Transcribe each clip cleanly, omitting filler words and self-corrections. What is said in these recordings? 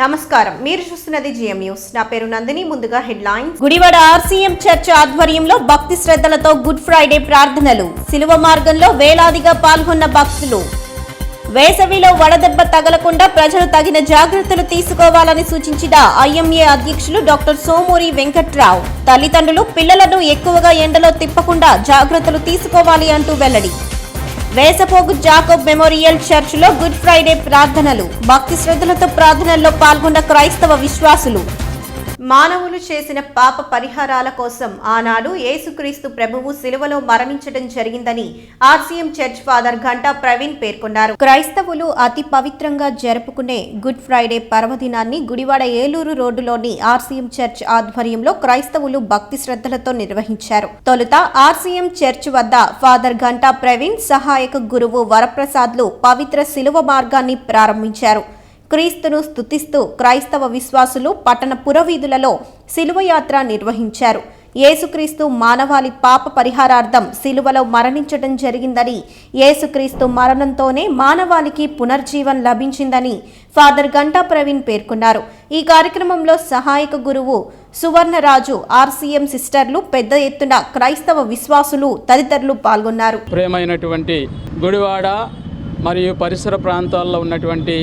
నమస్కారం, మీరు చూస్తున్నది జిఎం న్యూస్. నా పేరు నందిని. ముందుగా హెడ్లైన్స్. గుడివాడ ఆర్సీఎం చర్చ్ ఆధ్వర్యంలో భక్తి శ్రద్ధలతో గుడ్ ఫ్రైడే ప్రార్థనలు. శిలువ మార్గంలో వేలాదిగా పాల్గొన్న భక్తులు. వేసవిలో వడదెబ్బ తగలకుండా ప్రజలు తగిన జాగ్రత్తలు తీసుకోవాలని సూచించిన ఐఎంఏ అధ్యక్షులు డాక్టర్ సోమూరి వెంకట్రావు. తల్లిదండ్రులు పిల్లలను ఎక్కువగా ఎండలో తిప్పకుండా జాగ్రత్తలు తీసుకోవాలి అంటూ వెల్లడి. వేసపోగు జాకోబ్ మెమోరియల్ చర్చిలో గుడ్ ఫ్రైడే ప్రార్థనలు. భక్తి శ్రద్ధలతో ప్రార్థనల్లో పాల్గొన్న క్రైస్తవ విశ్వాసులు. మానవులు చేసిన పాప పరిహారాల కోసం ఆనాడు యేసుక్రీస్తు ప్రభువు సిలువలో మరణించడం జరిగిందని ఆర్సీఎం చర్చ్ ఫాదర్ ఘంటా ప్రవీణ్ పేర్కొన్నారు. క్రైస్తవులు అతి పవిత్రంగా జరుపుకునే గుడ్ ఫ్రైడే పర్వదినాన్ని గుడివాడ ఏలూరు రోడ్డులోని ఆర్సీఎం చర్చ్ ఆధ్వర్యంలో క్రైస్తవులు భక్తి శ్రద్ధలతో నిర్వహించారు. తొలుత ఆర్సీఎం చర్చ్ వద్ద ఫాదర్ ఘంటా ప్రవీణ్, సహాయక గురువు వరప్రసాద్లు పవిత్ర సిలువ మార్గాన్ని ప్రారంభించారు. క్రీస్తును స్తుతిస్తూ క్రైస్తవ విశ్వాసులు పట్టణ పురవీధులలో సిలువయాత్ర నిర్వహించారు. యేసుక్రీస్తు మానవాళి పాప పరిహారార్థం సిలువలో మరణించడం జరిగిందని, యేసుక్రీస్తు మరణంతోనే మానవాళికి పునర్జీవం లభించిందని ఫాదర్ ఘంటా ప్రవీణ్ పేర్కొన్నారు. ఈ కార్యక్రమంలో సహాయక గురువు సువర్ణరాజు, ఆర్సీఎం సిస్టర్లు, పెద్ద ఎత్తున క్రైస్తవ విశ్వాసులు తదితరులు పాల్గొన్నారు. ప్రియమైనటువంటి గుడివాడ మరియు పరిసర ప్రాంతాల్లో ఉన్నటువంటి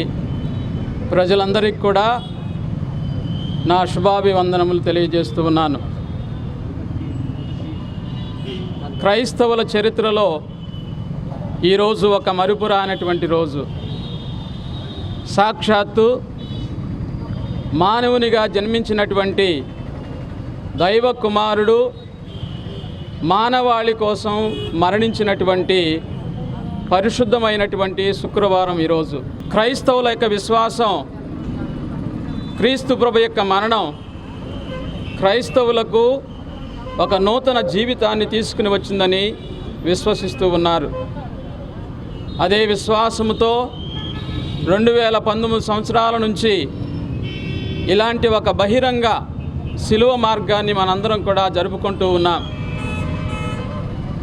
ప్రజలందరికీ కూడా నా శుభాభివందనములు తెలియజేస్తూ ఉన్నాను. క్రైస్తవుల చరిత్రలో ఈరోజు ఒక మరుపురానటువంటి రోజు. సాక్షాత్తు మానవునిగా జన్మించినటువంటి దైవ కుమారుడు మానవాళి కోసం మరణించినటువంటి పరిశుద్ధమైనటువంటి శుక్రవారం ఈరోజు. క్రైస్తవుల యొక్క విశ్వాసం, క్రీస్తు ప్రభు యొక్క మరణం క్రైస్తవులకు ఒక నూతన జీవితాన్ని తీసుకుని వచ్చిందని విశ్వసిస్తూ ఉన్నారు. అదే విశ్వాసముతో 2019 సంవత్సరాల నుంచి ఇలాంటి ఒక బహిరంగ శిలువ మార్గాన్ని మనందరం కూడా జరుపుకుంటూ ఉన్నాం.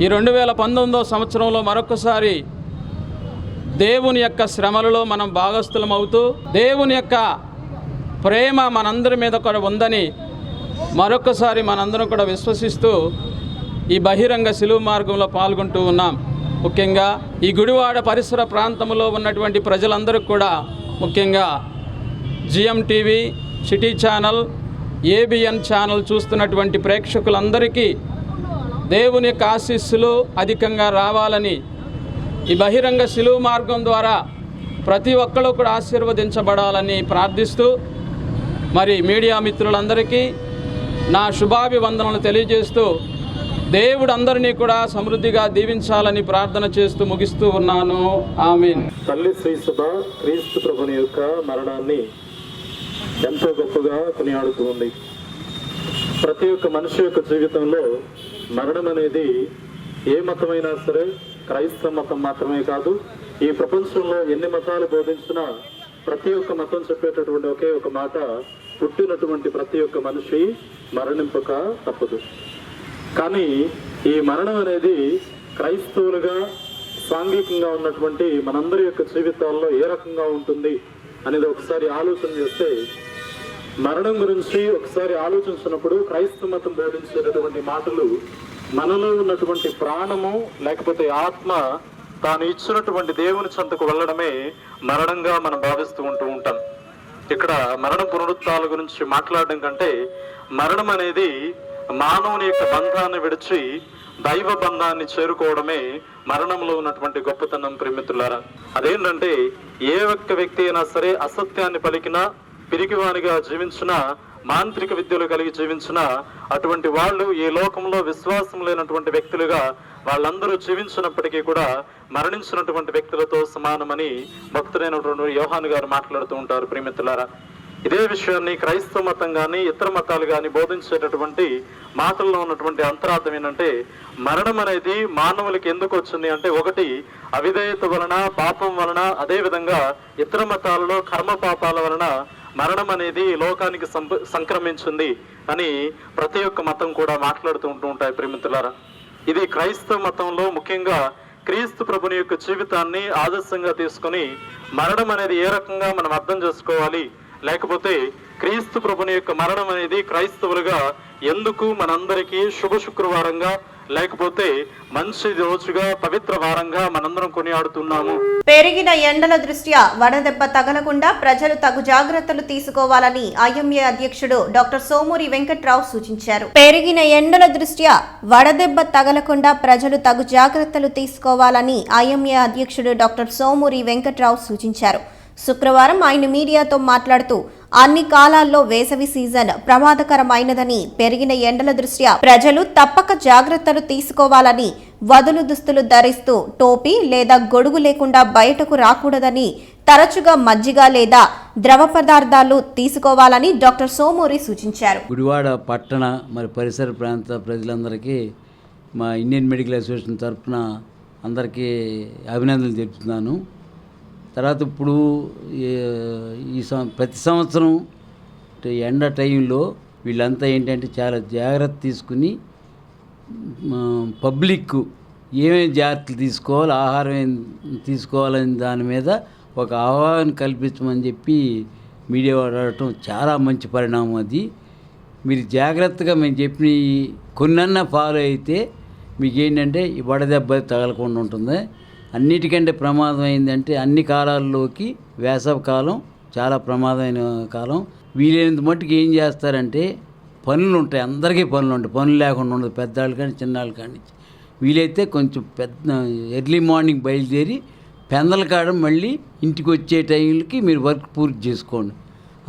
ఈ 2019 సంవత్సరంలో మరొకసారి దేవుని యొక్క శ్రమలలో మనం భాగస్థులం అవుతూ, దేవుని యొక్క ప్రేమ మనందరి మీద కూడా ఉందని మరొకసారి మనందరం కూడా విశ్వసిస్తూ ఈ బహిరంగ శిలువ మార్గంలో పాల్గొంటూ ఉన్నాం. ముఖ్యంగా ఈ గుడివాడ పరిసర ప్రాంతంలో ఉన్నటువంటి ప్రజలందరికీ కూడా, ముఖ్యంగా GM TV, city channel, ABN channel చూస్తున్నటువంటి ప్రేక్షకులందరికీ దేవుని యొక్క ఆశీస్సులు అధికంగా రావాలని, ఈ బహిరంగ శిలువ మార్గం ద్వారా ప్రతి ఒక్కరు కూడా ఆశీర్వదించబడాలని ప్రార్థిస్తూ, మరి మీడియా మిత్రులందరికీ నా శుభాభివందనలు తెలియజేస్తూ, దేవుడు అందరినీ కూడా సమృద్ధిగా దీవించాలని ప్రార్థన చేస్తూ ముగిస్తూ ఉన్నాను. ఆమేన్. తల్లి శ్రీ సుధ క్రీస్తు ప్రభుని యొక్క మరణాన్ని ఎంతో గొప్పగా కొనియాడుతూ ఉంది. ప్రతి ఒక్క మనిషి యొక్క జీవితంలో మరణం అనేది ఏ మతమైనా సరే, క్రైస్తవ మతం మాత్రమే కాదు, ఈ ప్రపంచంలో ఎన్ని మతాలు బోధించినా ప్రతి ఒక్క మతం చెప్పేటటువంటి ఒకే ఒక మాట, పుట్టినటువంటి ప్రతి ఒక్క మనిషి మరణింపక తప్పదు. కానీ ఈ మరణం అనేది క్రైస్తవులుగా సాంఘికంగా ఉన్నటువంటి మనందరి యొక్క జీవితాల్లో ఏ రకంగా ఉంటుంది అనేది ఒకసారి ఆలోచన చేస్తే, మరణం గురించి ఒకసారి ఆలోచించినప్పుడు క్రైస్తవ మతం బోధించేటటువంటి మాటలు, మనలో ఉన్నటువంటి ప్రాణము లేకపోతే ఆత్మ తాను ఇచ్చినటువంటి దేవుని చెంతకు వెళ్ళడమే మరణంగా మనం భావిస్తూ ఉంటాం. ఇక్కడ మరణ పునరుత్థానాల గురించి మాట్లాడడం కంటే, మరణం అనేది మానవుని యొక్క బంధాన్ని విడిచి దైవ బంధాన్ని చేరుకోవడమే మరణంలో ఉన్నటువంటి గొప్పతనం. ప్రియమిత్రులారా, అదేంటంటే ఏ ఒక్క వ్యక్తి అయినా సరే అసత్యాన్ని పలికినా, పిరికివానిగా జీవించిన, మాంత్రిక విద్యలు కలిగి జీవించిన అటువంటి వాళ్ళు ఈ లోకంలో విశ్వాసం లేనటువంటి వ్యక్తులుగా వాళ్ళందరూ జీవించినప్పటికీ కూడా మరణించినటువంటి వ్యక్తులతో సమానమని భక్తుడైనటువంటి యోహాను గారు మాట్లాడుతూ ఉంటారు. ప్రియమిత్రులారా, ఇదే విషయాన్ని క్రైస్తవ మతం కానీ ఇతర మతాలు కానీ బోధించేటటువంటి మాటల్లో ఉన్నటువంటి అంతరార్థం ఏంటంటే, మరణం అనేది మానవులకి ఎందుకు వచ్చింది అంటే, ఒకటి అవిధేయత వలన, పాపం వలన, అదేవిధంగా ఇతర మతాలలో కర్మ పాపాల వలన మరణం అనేది లోకానికి సంక్రమించింది అని ప్రతి ఒక్క మతం కూడా మాట్లాడుతూ ఉంటాయి. ప్రియమిత్రులారా, ఇది క్రైస్తవ మతంలో ముఖ్యంగా క్రీస్తు ప్రభుని యొక్క జీవితాన్ని ఆదర్శంగా తీసుకొని మరణం అనేది ఏ రకంగా మనం అర్థం చేసుకోవాలి, లేకపోతే క్రీస్తు ప్రభుని యొక్క మరణం అనేది క్రైస్తవులుగా ఎందుకు మనందరికీ శుభ శుక్రవారంగా లేకపోతే మంచి రోజుగా పవిత్ర వారంగా మనందరం కొనియాడుతున్నాము? పెరిగిన ఎండల దృష్ట్యా వడదెబ్బ తగలకుండా ప్రజలు తగు జాగ్రత్తలు తీసుకోవాలని ఐఎంఏ అధ్యక్షుడు డాక్టర్ సోమూరి వెంకట్రావు సూచించారు. పెరిగిన ఎండల దృష్ట్యా వడదెబ్బ తగలకుండా ప్రజలు తగు జాగ్రత్తలు తీసుకోవాలని ఐఎంఏ అధ్యక్షుడు డాక్టర్ సోమూరి వెంకట్రావు సూచించారు. శుక్రవారం ఆయన మీడియాతో మాట్లాడుతూ అన్ని కాలాల్లో వేసవి సీజన్ ప్రమాదకరమైనదని, పెరిగిన ఎండల దృష్ట్యా ప్రజలు తప్పక జాగ్రత్తలు తీసుకోవాలని, వదులు దుస్తులు ధరిస్తూ టోపీ లేదా గొడుగు లేకుండా బయటకు రాకూడదని, తరచుగా మజ్జిగ లేదా ద్రవ పదార్థాలు తీసుకోవాలని డాక్టర్ సోమూరి సూచించారు. గుడివాడ పట్టణ మరి పరిసర ప్రాంత ప్రజలందరికీ మా ఇండియన్ మెడికల్ అసోసియేషన్ తరఫున అందరికీ అభినందనలు తెలుపుతున్నాను. తర్వాత ఇప్పుడు ప్రతి సంవత్సరం ఎండ టైంలో వీళ్ళంతా ఏంటంటే చాలా జాగ్రత్త తీసుకుని పబ్లిక్ ఏమేమి జాగ్రత్తలు తీసుకోవాలి, ఆహారం ఏం తీసుకోవాలని దాని మీద ఒక అవగాహన కల్పించమని చెప్పి మీడియా వాడటం చాలా మంచి పరిణామం. అది మీరు జాగ్రత్తగా మేము చెప్పిన కొన్నన్నా ఫాలో అయితే మీకు ఏంటంటే ఈ వడదెబ్బ తగలకుండా ఉంటుంది. అన్నిటికంటే ప్రమాదం ఏంటంటే అన్ని కాలాల్లోకి వేసవికాలం చాలా ప్రమాదమైన కాలం. వీలైనంత మట్టుకు ఏం చేస్తారంటే పనులు ఉంటాయి, అందరికీ పనులు ఉంటాయి, పనులు లేకుండా ఉండదు, పెద్దవాళ్ళు కానీ చిన్నవాళ్ళు కానీ. వీలైతే కొంచెం ఎర్లీ మార్నింగ్ బయలుదేరి పెందల కాడ మళ్ళీ ఇంటికి వచ్చే టైంకి మీరు వర్క్ పూర్తి చేసుకోండి.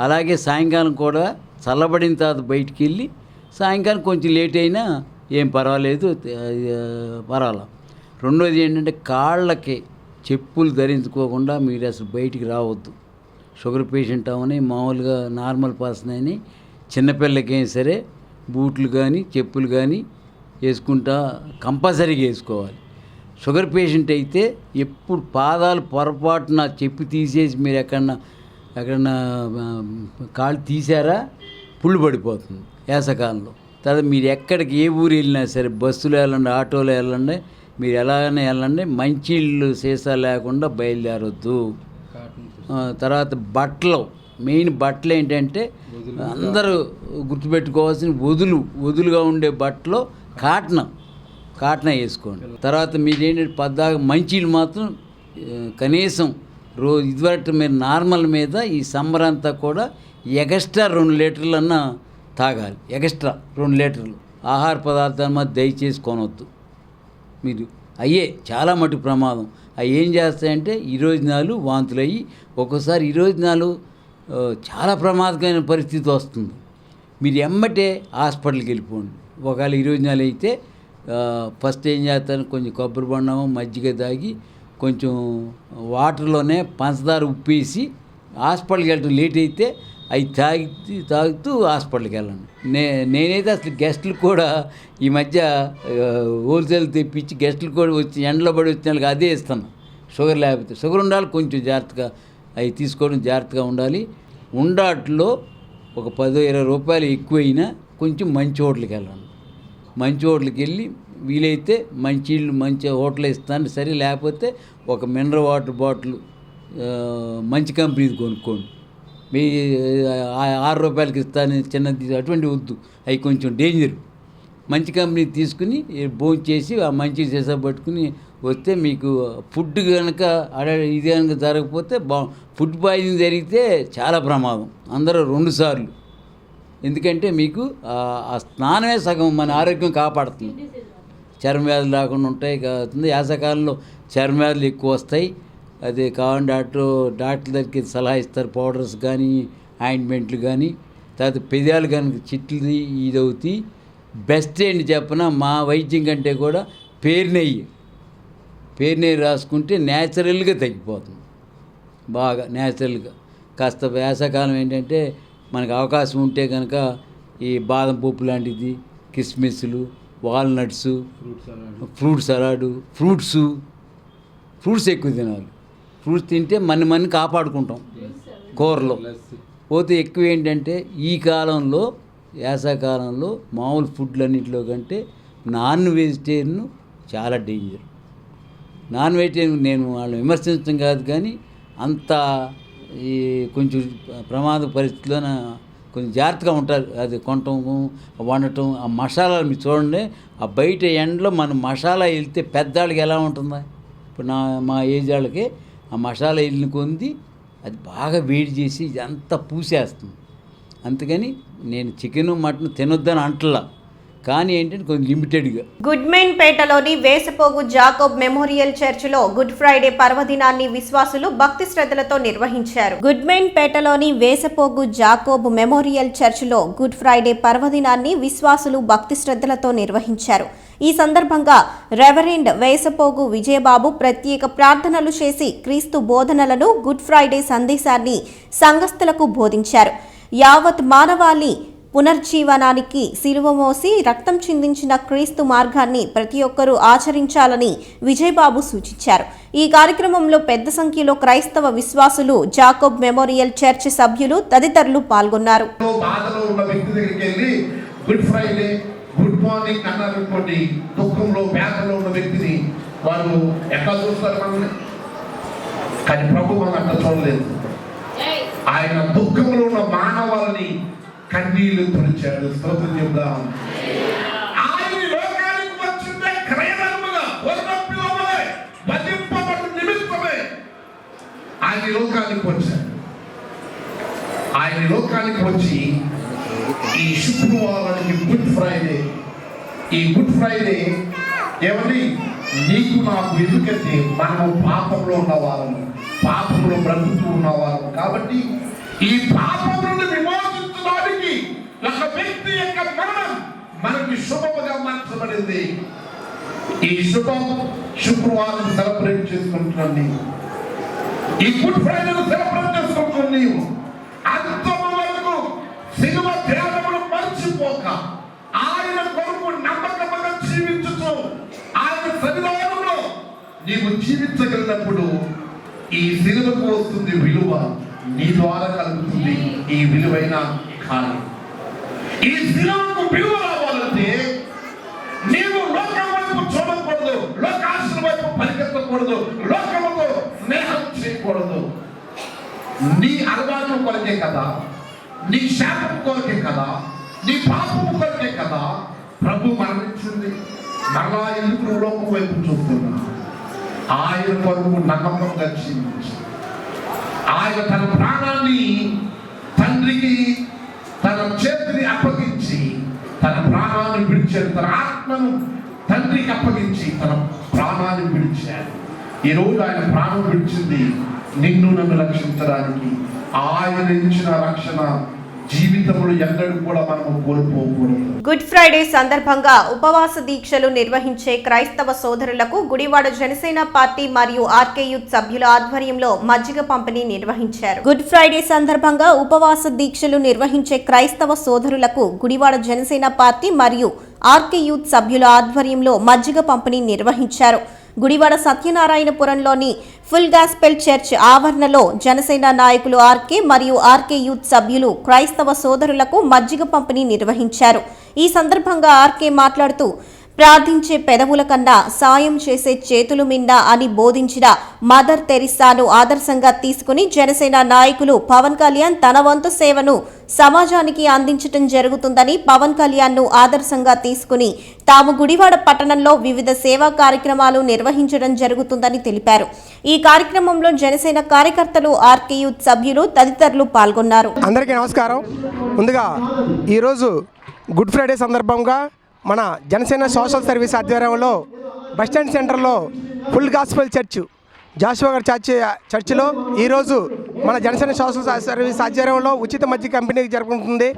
అలాగే సాయంకాలం కూడా చల్లబడిన తర్వాత బయటికి వెళ్ళి సాయంకాలం కొంచెం లేట్ అయినా ఏం పర్వాలేదు, పర్వాలేదు. రెండోది ఏంటంటే కాళ్ళకి చెప్పులు ధరించుకోకుండా మీరు అసలు బయటికి రావద్దు. షుగర్ పేషెంట్ అవని, మామూలుగా నార్మల్ పర్సన్ అని, చిన్నపిల్లకైనా సరే బూట్లు కానీ చెప్పులు కానీ వేసుకుంటా కంపల్సరీగా వేసుకోవాలి. షుగర్ పేషెంట్ అయితే ఎప్పుడు పాదాలు పొరపాటున చెప్పు తీసేసి మీరు ఎక్కడన్నా కాళ్ళు తీసారా పుళ్ళు పడిపోతుంది వేసవకాలంలో. తర్వాత మీరు ఎక్కడికి ఏ ఊరు వెళ్ళినా సరే బస్సులో వెళ్ళండి, ఆటోలో వెళ్ళండి, మీరు ఎలాగైనా వెళ్ళండి, మంచిళ్ళు సీసా లేకుండా బయలుదేరొద్దు. తర్వాత బట్టలు, మెయిన్ బట్టలు ఏంటంటే అందరూ గుర్తుపెట్టుకోవాల్సిన వదులుగా ఉండే బట్టలు కాటన వేసుకోండి. తర్వాత మీరేంటంటే పద్దాక మంచిళ్ళు మాత్రం కనీసం ఇదివరకు మీరు నార్మల్ మీద ఈ సమ్మర్ అంతా కూడా ఎక్స్ట్రా 2 లీటర్లన్నా తాగాలి. ఎక్స్ట్రా 2 లీటర్లు ఆహార పదార్థాలు మాత్రం దయచేసి కొనవద్దు. మీరు అయ్యే చాలా మటుకు ప్రమాదం. అవి ఏం చేస్తాయంటే ఈరోజనాలు వాంతులు అయ్యి ఒక్కోసారి ఈరోజనాలు చాలా ప్రమాదకరమైన పరిస్థితి వస్తుంది. మీరు ఎమ్మటే హాస్పిటల్కి వెళ్ళిపోండి. ఒకవేళ ఈరోజనాలు అయితే ఫస్ట్ ఏం చేస్తాను, కొంచెం కొబ్బరి బొండము మజ్జిగ తాగి కొంచెం వాటర్లోనే పంచదార ఉప్పేసి హాస్పిటల్కి వెళ్ళటం లేట్ అయితే అవి తాగుతూ హాస్పిటల్కి వెళ్ళండి. నేనైతే అసలు గెస్టులు కూడా ఈ మధ్య హోల్సేల్ తెప్పించి గెస్టులు కూడా వచ్చి ఎండలో పడి వచ్చిన వాళ్ళకి అదే ఇస్తాను. షుగర్ లేకపోతే షుగర్ ఉండాలి, కొంచెం జాగ్రత్తగా అవి తీసుకోవడం జాగ్రత్తగా ఉండాలి. ఉండాట్లో ఒక 10-20 రూపాయలు ఎక్కువైనా కొంచెం మంచి హోటల్కి వెళ్ళండి. మంచి హోటల్కి వెళ్ళి వీలైతే మంచి హోటల్ ఇస్తాను సరే, లేకపోతే ఒక మినరల్ వాటర్ బాటిల్ మంచి కంపెనీది కొనుక్కోండి. మీ 6 రూపాయలకి ఇస్తాను చిన్నది అటువంటి వద్దు, అవి కొంచెం డేంజర్. మంచి కంపెనీ తీసుకుని భోజనం చేసి ఆ మంచి సీసా పట్టుకుని వస్తే మీకు ఫుడ్ కనుక ఇది కనుక జరగకపోతే ఫుడ్ పాయిజన్ జరిగితే చాలా ప్రమాదం. అందరూ 2 సార్లు. ఎందుకంటే మీకు ఆ స్నానమే సగం మన ఆరోగ్యం కాపాడుతుంది. చర్మ వ్యాధులు రాకుండా ఉంటాయి కావుతుంది. వేసవకాలంలో చర్మ వ్యాధులు ఎక్కువ వస్తాయి. అది కావాలని డాక్టర్ దగ్గరికి సలహా ఇస్తారు, పౌడర్స్ కానీ ఆయింట్మెంట్లు కానీ. తర్వాత పెదాలు కనుక చిట్లు ఇది అవుతాయి. బెస్ట్ ఏంటి చెప్పిన మా వైద్యం కంటే కూడా పేరు నెయ్యి రాసుకుంటే న్యాచురల్గా తగ్గిపోతుంది, బాగా న్యాచురల్గా. కాస్త వేసవకాలం ఏంటంటే మనకు అవకాశం ఉంటే కనుక ఈ బాదం పప్పు లాంటిది, కిస్మిస్లు, వాల్నట్స్, ఫ్రూట్ సలాడు, ఫ్రూట్స్ ఎక్కువ తినాలి. ఫ్రూట్స్ తింటే మన కాపాడుకుంటాం. కూరలో పోతే ఎక్కువ ఏంటంటే ఈ కాలంలో వేసవకాలంలో మామూలు ఫుడ్లన్నింటిలో కంటే నాన్ వెజిటేరియన్ చాలా డేంజర్. నాన్ వెజిటేరియన్ నేను వాళ్ళని విమర్శించడం కాదు, కానీ అంత ఈ కొంచెం ప్రమాద పరిస్థితిలోన కొంచెం జాగ్రత్తగా ఉంటారు. అది కొనటం వండటం ఆ మసాలాలు మీరు చూడండి. ఆ బయట ఎండలో మన మసాలా వెళ్తే పెద్దవాళ్ళకి ఎలా ఉంటుందా? ఇప్పుడు మా ఏజ్ వాళ్ళకి ఆ మసాలా వెళ్ళిన కొంది అది బాగా వేడి చేసి ఇదంతా పూసేస్తుంది. అందుకని నేను చికెను మటన్ తినొద్దని అంటలా, కానీ ఏంటంటే కొంచెం లిమిటెడ్గా. గుడ్మెన్పేటలోని వేసపోగు జాకోబ్ మెమోరియల్ చర్చిలో గుడ్ ఫ్రైడే పర్వదినాన్ని విశ్వాసులు భక్తి శ్రద్ధలతో నిర్వహించారు. గుడ్మెన్పేటలోని వేసపోగు జాకోబ్ మెమోరియల్ చర్చిలో గుడ్ ఫ్రైడే పర్వదినాన్ని విశ్వాసులు భక్తి శ్రద్ధలతో నిర్వహించారు. ఈ సందర్భంగా రెవరెండ్ వేసపోగు విజయబాబు ప్రత్యేక ప్రార్థనలు చేసి క్రీస్తు బోధనలను గుడ్ ఫ్రైడే సందేశాన్ని సంఘస్థులకు బోధించారు. యావత్ మానవాళి పునర్జీవనానికి సిలువ మోసి రక్తం చిందించిన క్రీస్తు మార్గాన్ని ప్రతి ఒక్కరూ ఆచరించాలని విజయబాబు సూచించారు. ఈ కార్యక్రమంలో పెద్ద సంఖ్యలో క్రైస్తవ విశ్వాసులు, జాకోబ్ మెమోరియల్ చర్చ్ సభ్యులు తదితరులు పాల్గొన్నారు. గుడ్ మార్నింగ్ అన్నారనుకోండి, దుఃఖంలో వేదనలో ఉన్న వ్యక్తిని వారు ఎట్లా చూస్తారు మనల్ని? కానీ ప్రభు మనం అట్లా చూడలేదు. ఆయన దుఃఖంలో ఉన్న మానవాళ్ళని కన్నీళ్లు తుడిచాడు. స్తోత్రం చెప్దాం. ఆయన లోకానికి వచ్చిందే క్రయధర్మగా వధింపబడు నిమిత్తమే ఆయన లోకానికి వచ్చాడు. ఆయన లోకానికి వచ్చి ఈ శుక్రవారానికి గుడ్ ఫ్రైడే, ఈ గుడ్ ఫ్రైడే ఏమని నీకు నాకు, ఎందుకంటే మనము పాపంలో ఉన్నవారము, పాపంలో బ్రతుకుతూ ఉన్నవారము. కాబట్టి ఈ పాపం నుండి విమోచించడానికి ఒక వ్యక్తి యొక్క మరణం మనకి శుభముగా మార్చబడింది. ఈ శుభం శుక్రవారం సెలబ్రేట్ చేసుకుంటున్నాను. ఈ గుడ్ ఫ్రైడేను సెలబ్రేట్ చేసుకుంటున్నాను. నీవు అంతము వరకు సిలువ ధ్యానములు మర్చిపోక ఆయన కొరకు నమ్మకముగా జీవించుతూ ఆయన సన్నిధానంలో నీవు జీవించగలిగినప్పుడు ఈ సిలువకు వస్తుంది విలువ, నీ ద్వారా కలుగుతుంది ఈ విలువైన కాలం. ఈ సిలువకు విలువ రావాలంటే నీవు లోకం వైపు చూడకూడదు, లోకాశల వైపు పరిగెత్తకూడదు, లోకముతో స్నేహం చేయకూడదు. నీ అలవాటు కొరకే కదా, నీ శాపం కొరకే కదా, నీ పాపము కొరకే కదా ప్రభు మరణించింది. మరలా ఎందుకు లోకం వైపు చూస్తున్నా? ఆయన కొరకు నమ్మకంగా జీవించి ఆయన తన ప్రాణాన్ని తండ్రికి తన చేతిని అప్పగించి తన ప్రాణాన్ని విడిచాడు. తన ఆత్మను తండ్రికి అప్పగించి తన ప్రాణాన్ని విడిచాడు. ఈరోజు ఆయన ప్రాణం విడిచింది నిన్ను నన్ను రక్షించడానికి. ఆయన ఇచ్చిన రక్షణ జీవితంలో ఎన్నడూ కూడా మనము కోల్పోకూడదు. గుడ్ ఫ్రైడే సందర్భంగా ఉపవాస దీక్షలు నిర్వహించే క్రైస్తవ సోదరులకు గుడివాడ జనసేన పార్టీ మరియు ఆర్కే యూత్ సభ్యుల ఆధ్వర్యంలో మజ్జిగ పంపిణీ నిర్వహించారు. గుడ్ ఫ్రైడే సందర్భంగా ఉపవాస దీక్షలు నిర్వహించే క్రైస్తవ సోదరులకు గుడివాడ జనసేన పార్టీ మరియు ఆర్కే యూత్ సభ్యుల ఆధ్వర్యంలో మజ్జిగ పంపిణీ నిర్వహించారు. గుడివాడ సత్యనారాయణపురంలోని ఫుల్ గాస్పెల్ చర్చ్ ఆవరణలో జనసేన నాయకులు ఆర్కే మరియు ఆర్కే యూత్ సభ్యులు క్రైస్తవ సోదరులకు మజ్జిగ పంపిణీ నిర్వహించారు. ఈ సందర్భంగా ఆర్కే మాట్లాడుతూ, ప్రార్థించే పెదవుల కన్నా సాయం చేసే చేతులు మిన్న అని బోధించిన మదర్ తెరిసాను ఆదర్శంగా తీసుకుని జనసేన నాయకులు పవన్ కళ్యాణ్ తన వంతు సేవను సమాజానికి అందించడం జరుగుతుందని, పవన్ కళ్యాణ్ ను ఆదర్శంగా తీసుకుని తాము గుడివాడ పట్టణంలో వివిధ సేవా కార్యక్రమాలు నిర్వహించడం జరుగుతుందని తెలిపారు. ఈ కార్యక్రమంలో జనసేన కార్యకర్తలు, ఆర్కే యూత్ సభ్యులు తదితరులు పాల్గొన్నారు. అందరికీ నమస్కారం. ముందుగా ఈరోజు గుడ్ ఫ్రైడే సందర్భంగా మన జనసేన సోషల్ సర్వీస్ ఆధ్వర్యంలో బస్టాండ్ సెంటర్లో ఫుల్ గాస్పెల్ చర్చ్ జాషువా గారి చర్చిలో ఈరోజు మన జనసేన సోషల్ సర్వీస్ ఆధ్వర్యంలో ఉచిత మజ్జిగ కంపెనీ జరుగుతుంది.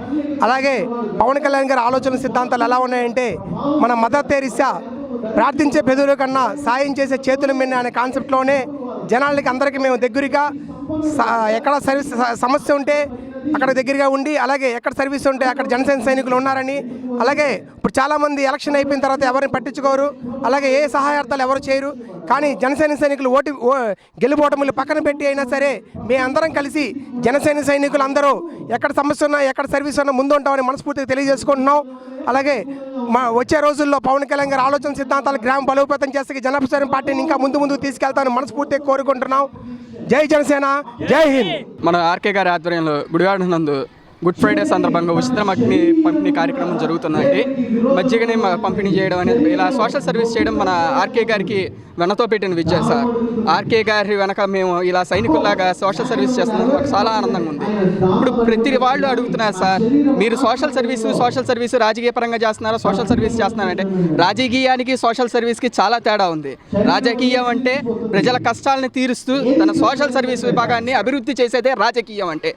అలాగే పవన్ కళ్యాణ్ గారి ఆలోచన సిద్ధాంతాలు ఎలా ఉన్నాయంటే, మన మదర్ తెరిసా ప్రార్థించే పెదవుల కన్నా సాయం చేసే చేతుల మీద అనే కాన్సెప్ట్లోనే జనాలకి అందరికీ మేము దగ్గరగా ఎక్కడ సర్వీస్ సమస్య ఉంటే అక్కడ దగ్గరగా ఉండి, అలాగే ఎక్కడ సర్వీస్ ఉంటే అక్కడ జనసేన సైనికులు ఉన్నారని, అలాగే ఇప్పుడు చాలామంది ఎలక్షన్ అయిపోయిన తర్వాత ఎవరిని పట్టించుకోరు, అలాగే ఏ సహాయార్థాలు ఎవరు చేయరు. కానీ జనసేన సైనికులు గెలుపోవటములు పక్కన పెట్టి అయినా సరే మేమందరం కలిసి జనసేన సైనికులు అందరూ ఎక్కడ సమస్య ఉన్నా ఎక్కడ సర్వీస్ ఉన్నా ముందు ఉంటామని మనస్ఫూర్తిగా తెలియజేసుకుంటున్నాం. అలాగే వచ్చే రోజుల్లో పవన్ కళ్యాణ్ గారి ఆలోచన సిద్ధాంతాలు గ్రామ బలోపేతం చేస్తే జనసేన పార్టీని ఇంకా ముందుకు తీసుకెళ్తామని మనస్ఫూర్తిగా కోరుకుంటున్నాం. జై జనసేన, జై హింద్. మన ఆర్కే గారి ఆధ్వర్యంలో గుడివాడ నందు గుడ్ ఫ్రైడే సందర్భంగా ఉచిత మజ్జిగ పంపిణీ కార్యక్రమం జరుగుతుందండి. మజ్జిగని పంపిణీ చేయడం అనేది, ఇలా సోషల్ సర్వీస్ చేయడం మన ఆర్కే గారికి వెనతో పెట్టిన విద్య సార్. ఆర్కే గారి వెనక మేము ఇలా సైనికుల్లాగా సోషల్ సర్వీస్ చేస్తున్నాం, మాకు చాలా ఆనందంగా ఉంది. ఇప్పుడు ప్రతి వాళ్ళు అడుగుతున్నారు సార్, మీరు సోషల్ సర్వీసు రాజకీయ పరంగా చేస్తున్నారా, సోషల్ సర్వీస్ చేస్తున్నారంటే రాజకీయానికి సోషల్ సర్వీస్కి చాలా తేడా ఉంది. రాజకీయం అంటే ప్రజల కష్టాలను తీరుస్తూ తన సోషల్ సర్వీస్ విభాగాన్ని అభివృద్ధి చేసేదే రాజకీయం అంటే.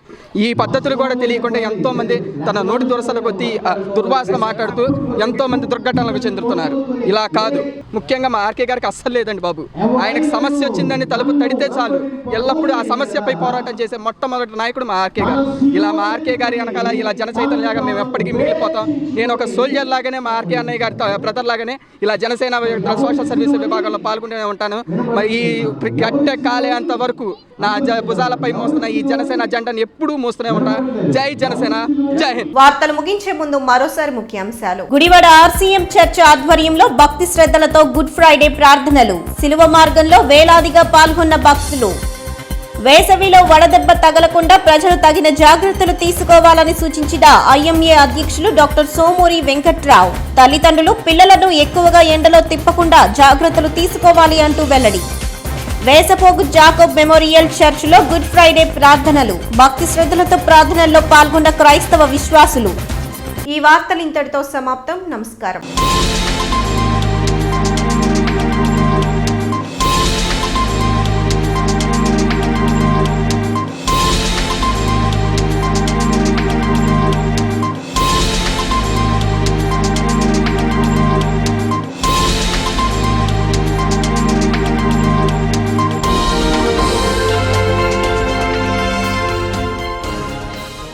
ఈ పద్ధతులు కూడా తెలియకుండా ఎంతోమంది తన నోటి దురసల కొద్దీ దుర్వాసన మాట్లాడుతూ ఎంతోమంది దుర్ఘటనలకు చెందుతున్నారు. ఇలా కాదు, ముఖ్యంగా మా ఆర్కే గారికి అస్సలు లేదండి బాబు. ఆయనకు సమస్య వచ్చిందని తలుపు తడితే చాలు ఎల్లప్పుడూ ఆ సమస్యపై పోరాటం చేసే మొట్టమొదటి నాయకుడు మా ఆర్కే గారు. ఇలా మా ఆర్కే గారి వెనకాల ఇలా జనచైతన్యలాగా మేము ఎప్పటికీ మిగిలిపోతాం. నేను ఒక సోల్జర్ లాగానే, మా ఆర్కే అన్నయ్య గారి బ్రదర్ లాగానే ఇలా జనసేన సోషల్ సర్వీస్ విభాగంలో పాల్గొనే ఉంటాను. మరి ఈ గట్టె కాలేంత వరకు నా భుజాలపై మోస్తున్న ఈ జనసేన జెండాను ఎప్పుడూ మోస్తూనే ఉంటా. జై జనసేన, జై హింద్. వార్తలు ముగించే ముందు మరోసారి ముఖ్యాంశాలు. గుడివాడ ఆర్సీఎం చర్చ్ ఆధ్వర్యంలో భక్తి శ్రద్ధలతో గుడ్ ఫ్రైడే ప్రార్థనలు. శిలువ మార్గంలో వేలాదిగా పాల్గొన్న భక్తులు. వేసవిలో వడదెబ్బ తగలకుండా ప్రజలు తగిన జాగ్రత్తలు తీసుకోవాలని సూచించిన ఐఎంఏ అధ్యక్షులు డాక్టర్ సోమూరి వెంకట్రావు. తల్లిదండ్రులు పిల్లలను ఎక్కువగా ఎండలో తిప్పకుండా జాగ్రత్తలు తీసుకోవాలి అంటూ వెల్లడి. వేసపోగు జాకోబ్ మెమోరియల్ చర్చిలో గుడ్ ఫ్రైడే ప్రార్థనలు. భక్తి శ్రద్ధలతో ప్రార్థనల్లో పాల్గొన్న క్రైస్తవ విశ్వాసులు. ఈ వార్తలు ఇంతటితో సమాప్తం. నమస్కారం.